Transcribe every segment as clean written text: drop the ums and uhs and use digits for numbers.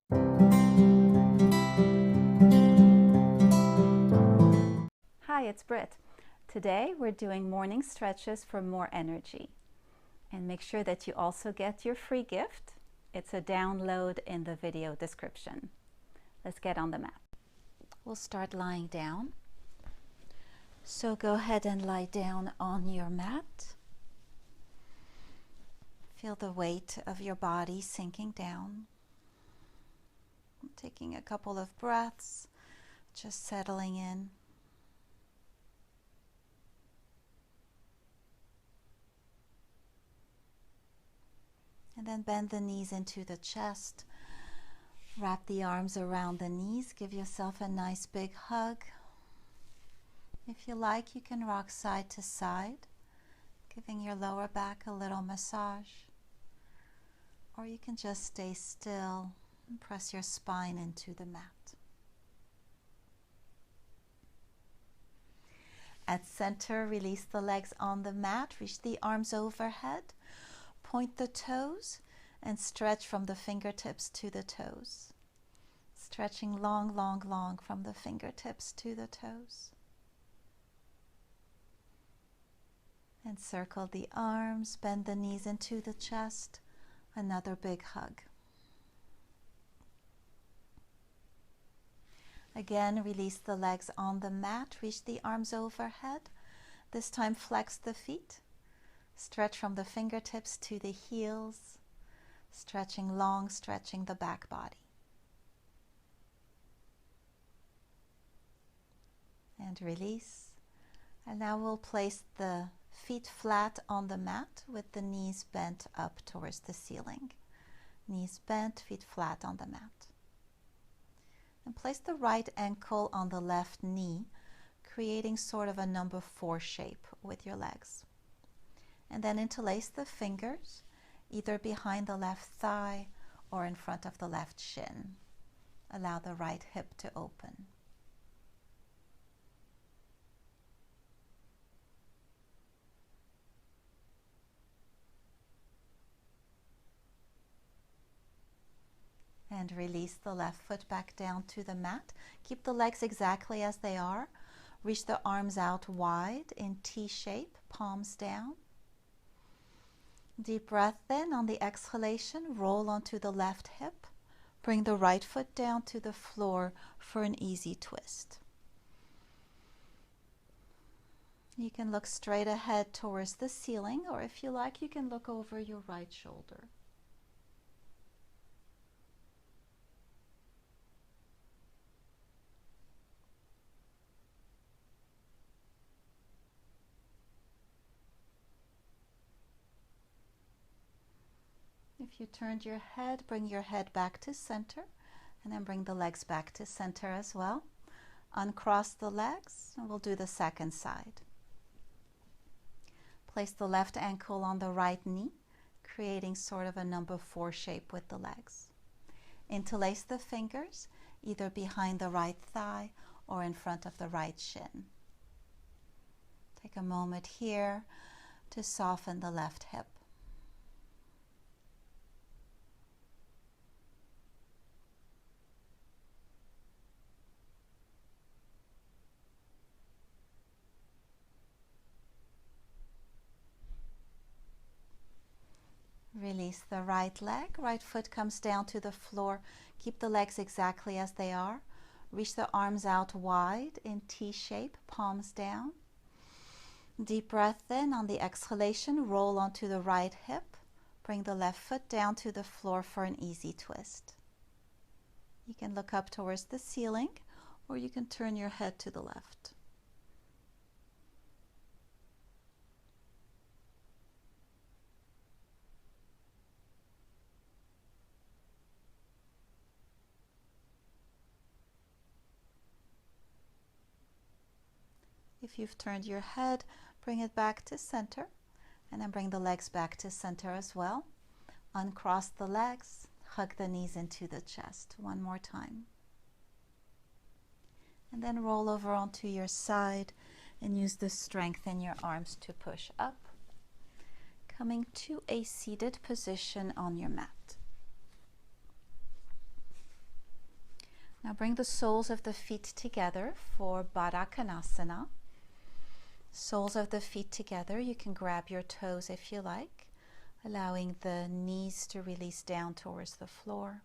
Hi, it's Britt. Today we're doing morning stretches for more energy. And make sure that you also get your free gift. It's a download in the video description. Let's get on the mat. We'll start lying down. So go ahead and lie down on your mat. Feel the weight of your body sinking down. Taking a couple of breaths, just settling in. And then bend the knees into the chest. Wrap the arms around the knees. Give yourself a nice big hug. If you like, you can rock side to side, giving your lower back a little massage. Or you can just stay still and press your spine into the mat. At center, release the legs on the mat. Reach the arms overhead. Point the toes and stretch from the fingertips to the toes. Stretching long, long, long from the fingertips to the toes. And circle the arms, bend the knees into the chest. Another big hug. Again, release the legs on the mat. Reach the arms overhead. This time flex the feet. Stretch from the fingertips to the heels, stretching long, stretching the back body. And release. And now we'll place the feet flat on the mat with the knees bent up towards the ceiling. Knees bent, feet flat on the mat. And place the right ankle on the left knee, creating sort of a number 4 shape with your legs. And then interlace the fingers, either behind the left thigh or in front of the left shin. Allow the right hip to open. And release the left foot back down to the mat. Keep the legs exactly as they are. Reach the arms out wide in T shape, palms down. Deep breath in. On the exhalation, roll onto the left hip. Bring the right foot down to the floor for an easy twist. You can look straight ahead towards the ceiling, or if you like, you can look over your right shoulder. If you turned your head, bring your head back to center, and then bring the legs back to center as well. Uncross the legs, and we'll do the second side. Place the left ankle on the right knee, creating sort of a number 4 shape with the legs. Interlace the fingers, either behind the right thigh or in front of the right shin. Take a moment here to soften the left hip. Release the right leg. Right foot comes down to the floor. Keep the legs exactly as they are. Reach the arms out wide in T shape, palms down. Deep breath in. On the exhalation, roll onto the right hip. Bring the left foot down to the floor for an easy twist. You can look up towards the ceiling, or you can turn your head to the left. If you've turned your head, bring it back to center, and then bring the legs back to center as well. Uncross the legs, hug the knees into the chest. One more time. And then roll over onto your side and use the strength in your arms to push up, coming to a seated position on your mat. Now bring the soles of the feet together for Baddha Konasana. Soles of the feet together. You can grab your toes if you like, allowing the knees to release down towards the floor.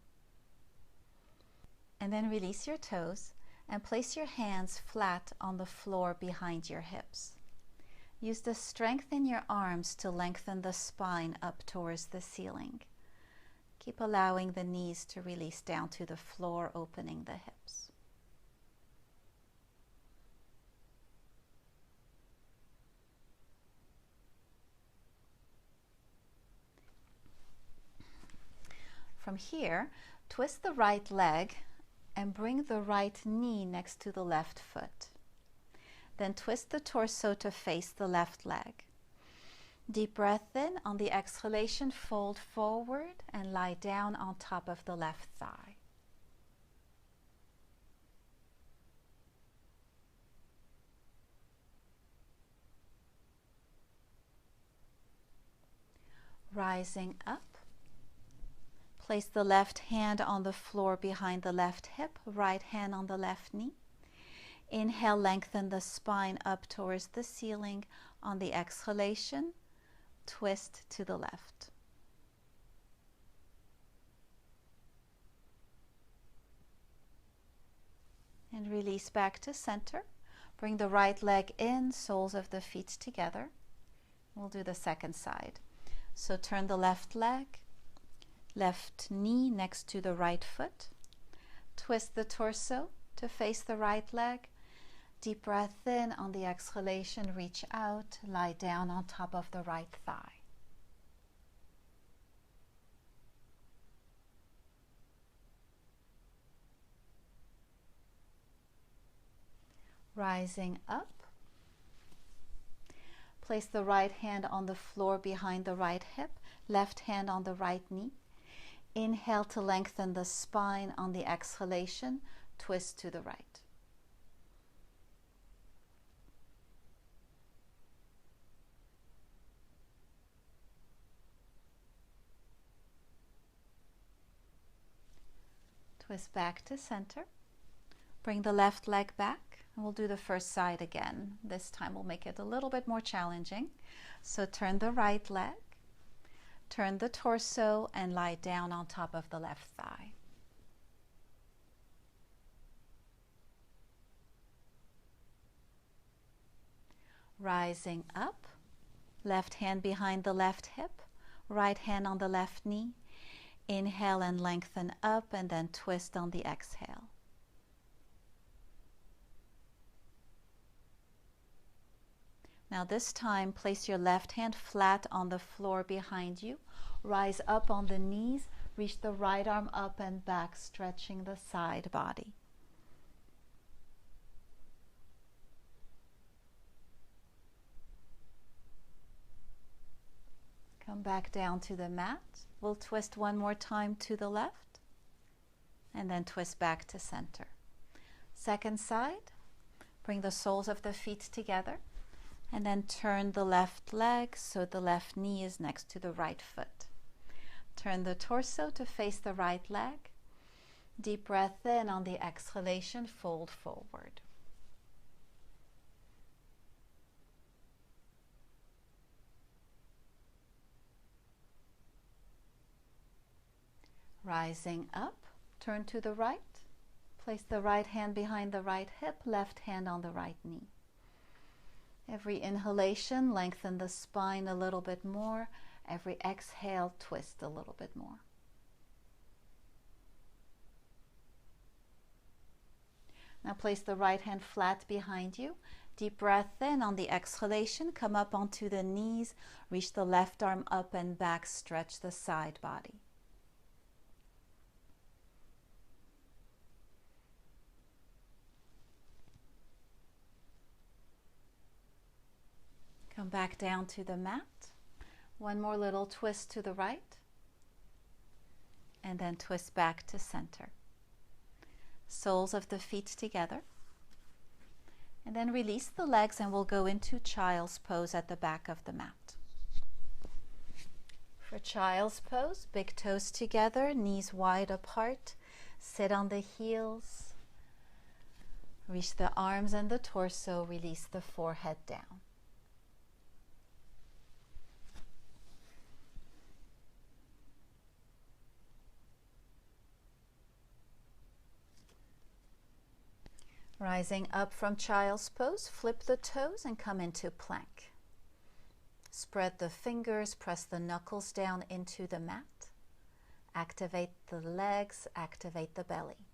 And then release your toes and place your hands flat on the floor behind your hips. Use the strength in your arms to lengthen the spine up towards the ceiling. Keep allowing the knees to release down to the floor, opening the hips. From here, twist the right leg and bring the right knee next to the left foot. Then twist the torso to face the left leg. Deep breath in. On the exhalation, fold forward and lie down on top of the left thigh. Rising up. Place the left hand on the floor behind the left hip, right hand on the left knee. Inhale, lengthen the spine up towards the ceiling. On the exhalation, twist to the left. And release back to center. Bring the right leg in, soles of the feet together. We'll do the second side. So turn the left leg, left knee next to the right foot. Twist the torso to face the right leg. Deep breath in. On the exhalation, reach out, lie down on top of the right thigh. Rising up. Place the right hand on the floor behind the right hip, left hand on the right knee. Inhale to lengthen the spine. On the exhalation, twist to the right. Twist back to center. Bring the left leg back, and we'll do the first side again. This time we'll make it a little bit more challenging. So turn the right leg, turn the torso, and lie down on top of the left thigh. Rising up, left hand behind the left hip, right hand on the left knee. Inhale and lengthen up, and then twist on the exhale. Now this time, place your left hand flat on the floor behind you. Rise up on the knees, reach the right arm up and back, stretching the side body. Come back down to the mat. We'll twist one more time to the left, and then twist back to center. Second side, bring the soles of the feet together, and then turn the left leg so the left knee is next to the right foot. Turn the torso to face the right leg. Deep breath in. On the exhalation, fold forward. Rising up, turn to the right. Place the right hand behind the right hip, left hand on the right knee. Every inhalation, lengthen the spine a little bit more. Every exhale, twist a little bit more. Now place the right hand flat behind you. Deep breath in. On the exhalation, come up onto the knees. Reach the left arm up and back. Stretch the side body. Come back down to the mat. One more little twist to the right. And then twist back to center. Soles of the feet together. And then release the legs and we'll go into child's pose at the back of the mat. For child's pose, big toes together, knees wide apart. Sit on the heels. Reach the arms and the torso, release the forehead down. Rising up from child's pose, flip the toes and come into plank. Spread the fingers, press the knuckles down into the mat. Activate the legs, activate the belly.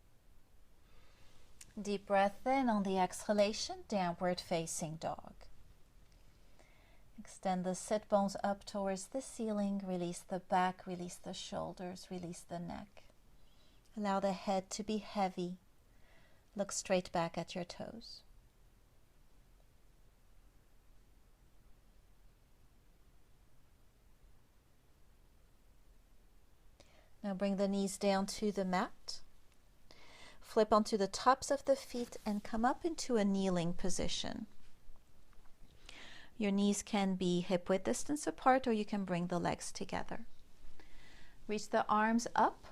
Deep breath in on the exhalation, downward facing dog. Extend the sit bones up towards the ceiling, release the back, release the shoulders, release the neck. Allow the head to be heavy. Look straight back at your toes. Now bring the knees down to the mat. Flip onto the tops of the feet and come up into a kneeling position. Your knees can be hip-width distance apart, or you can bring the legs together. Reach the arms up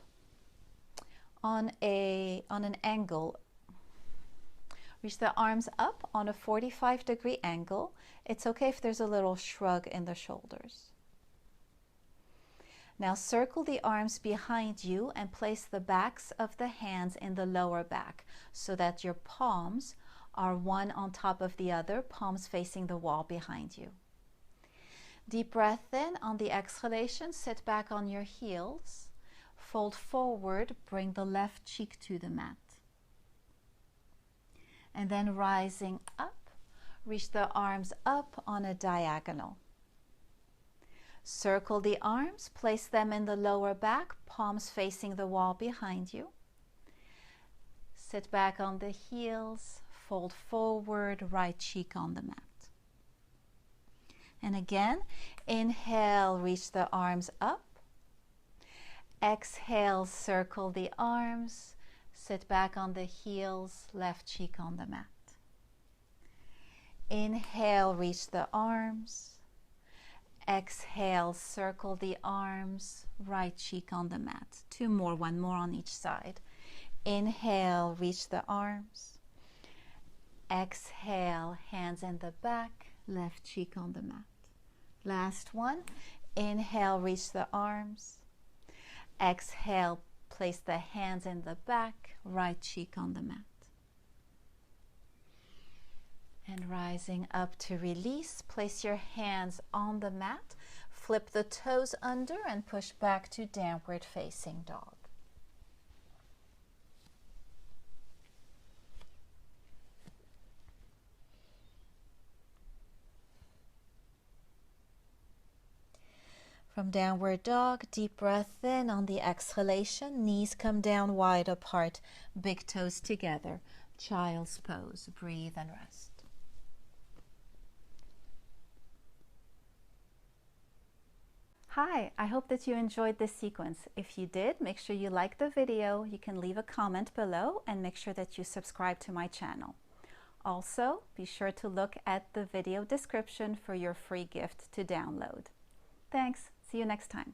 on an angle. Reach the arms up on a 45-degree angle. It's okay if there's a little shrug in the shoulders. Now circle the arms behind you and place the backs of the hands in the lower back so that your palms are one on top of the other, palms facing the wall behind you. Deep breath in. On the exhalation, sit back on your heels. Fold forward, bring the left cheek to the mat. And then rising up, reach the arms up on a diagonal. Circle the arms, place them in the lower back, palms facing the wall behind you. Sit back on the heels, fold forward, right cheek on the mat. And again, inhale, reach the arms up. Exhale, circle the arms. Sit back on the heels, left cheek on the mat. Inhale, reach the arms. Exhale, circle the arms, right cheek on the mat. Two more, one more on each side. Inhale, reach the arms. Exhale, hands in the back, left cheek on the mat. Last one. Inhale, reach the arms. Exhale, place the hands in the back, right cheek on the mat. And rising up to release, place your hands on the mat, flip the toes under and push back to downward facing dog. From downward dog, deep breath in. On the exhalation, knees come down wide apart, big toes together. Child's pose. Breathe and rest. Hi, I hope that you enjoyed this sequence. If you did, make sure you like the video. You can leave a comment below and make sure that you subscribe to my channel. Also, be sure to look at the video description for your free gift to download. Thanks. See you next time.